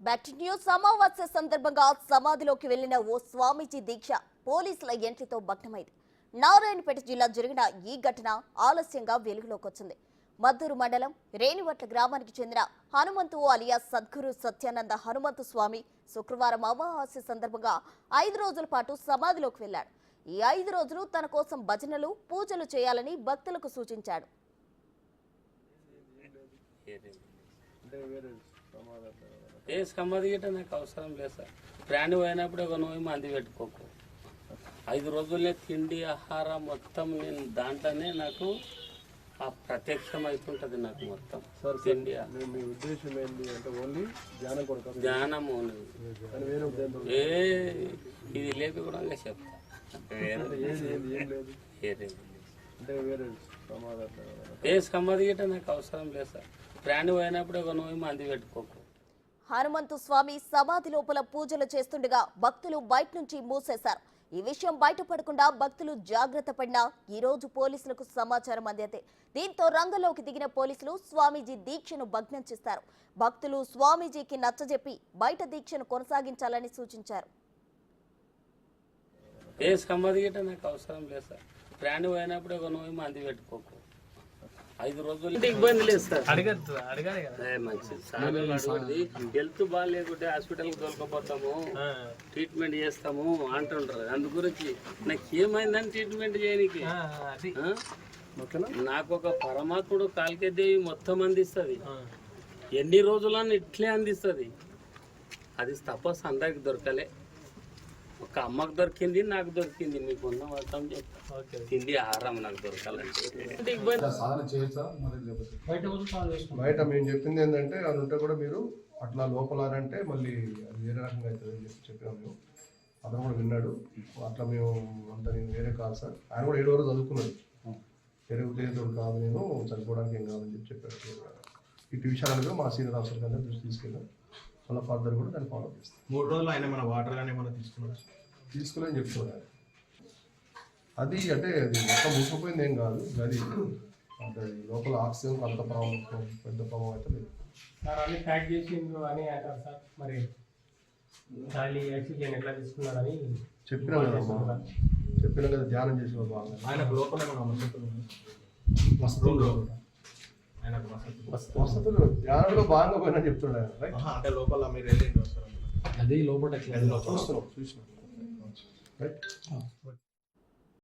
Back news అమావాస్య సందర్భంగా సమాధిలోకి వెళ్లిన ఓ స్వామీజీ దీక్ష పోలీసుల ఎంట్రీతో భగ్నమైంది. నారాయణపేట జిల్లా జరిగిన ఈ ఘటన ఆలస్యంగా వెలుగులోకి వచ్చింది. మద్దూరు మండలం రేణివట్ల గ్రామానికి చెందిన హనుమంతు అలియాస్ సద్గురు సత్యానంద హనుమంతు స్వామి శుక్రవారం అమావాస్య సందర్భంగా 5 రోజుల పాటు సమాధిలోకి వెళ్లాడు. ఈ 5 రోజులు తన కోసం భజనలు, పూజలు చేయాలని భక్తులకు సూచించాడు. ఏ సమాధి గిట్ట నాకు అవసరం లేదు సార్. ప్రాణి పోయినప్పుడు ఒక నువ్వు మంది పెట్టుకోకు. 5 రోజులే తిండి ఆహారం మొత్తం నేను దాంట్లోనే నాకు ప్రత్యక్షం అవుతుంటది. నాకు మొత్తం తిండి మీ ఉద్దేశం ఏంటి అంటే ఓన్లీ ధ్యానం కొరకు? ధ్యానము ఏ ఇది లేపి కూడా చెప్తా. ఏ సమాధి గిట్ట నాకు అవసరం లేదు సార్. ప్రాణి పోయినప్పుడు ఒక నువ్వు మంది పెట్టుకోకు. హనుమంతు స్వామి సమాధి లోపల పూజలు చేస్తుండగా భక్తులు బయట నుంచి మూసేశారు. ఈ విషయం బయటపడకుండా భక్తులు జాగ్రత్త పడినా ఈ రోజు పోలీసులకు సమాచారం అందింది. దీంతో రంగంలోకి దిగిన పోలీసులు స్వామీజీ దీక్షను భగ్నం చేస్తారు. భక్తులు స్వామీజీకి నచ్చజెప్పి బయట దీక్షను కొనసాగించాలని సూచించారు. ఏ సమాధి గిట్ట నాకు అవసరం లేదు సార్. ప్రాణి పోయినప్పుడు ఒక నువ్వు మంది పెట్టుకోకు. 5 రోజులు ఇబ్బంది లేదు సార్. మంచిది. హెల్త్ బాగాలేకుంటే హాస్పిటల్కి దొరకపోతాము, ట్రీట్మెంట్ చేస్తాము అంటుంటారు. అందు గురించి నాకు ఏమైందని ట్రీట్మెంట్ చేయడానికి నాకు ఒక పరమాత్ముడు కాలికేదేవి మొత్తం అందిస్తుంది. ఎన్ని రోజులని ఇట్లే అందిస్తుంది. అది తపస్సు అందరికి దొరకలే. ఒక అమ్మకు దొరికింది, నాకు దొరికింది. మీకు ఉన్న మొత్తం చెప్తా. తిండి ఆహారం నాకు దొరకాలంటే బయట మేము చెప్పింది ఏంటంటే అది ఉంటే కూడా మీరు అట్లా లోపలారంటే మళ్ళీ అది వేరే రకంగా అవుతుంది అని చెప్పాము. మేము అతను కూడా విన్నాడు. అట్లా మేము అంత నేను వేరే కాదు సార్. ఆయన కూడా 7 వరకు చదువుకున్నాడు. వేరే ఉద్దేశంతో కాదు, నేను చనిపోవడానికి ఏం కాదని చెప్పాడు. ఇటు విషయాలను మా సీనియర్ ఆఫీసర్ కన్నా దృష్టి తీసుకెళ్ళాం. మళ్ళీ ఫర్దర్ కూడా దాన్ని ఫాలో చేస్తాం. 3 రోజులు ఆయన మన వాటర్ కానీ ఏమైనా తీసుకుని చెప్తున్నారు. అది అంటే అది మొత్తం మూసుకుపోయింది ఏం కాదు. అది అంటే లోపల ఆక్సిజన్ అంత పెద్ద ప్రభావం అయితే లేదు సార్. అన్ని ప్యాక్ చేసి అని అంటారు సార్. మరి ఖాళీ ఆక్సిజన్ ఎట్లా తీసుకున్నారని చెప్పినాం కదా. చెప్పినాం కదా, ధ్యానం చేసిన బాగా. ఆయనకు లోపల వసతులు ధ్యానంలో బాగా పోయినా చెప్తున్నాడు. అంటే లోపల మీరు వెళ్ళి అది లోపల చూసినాం.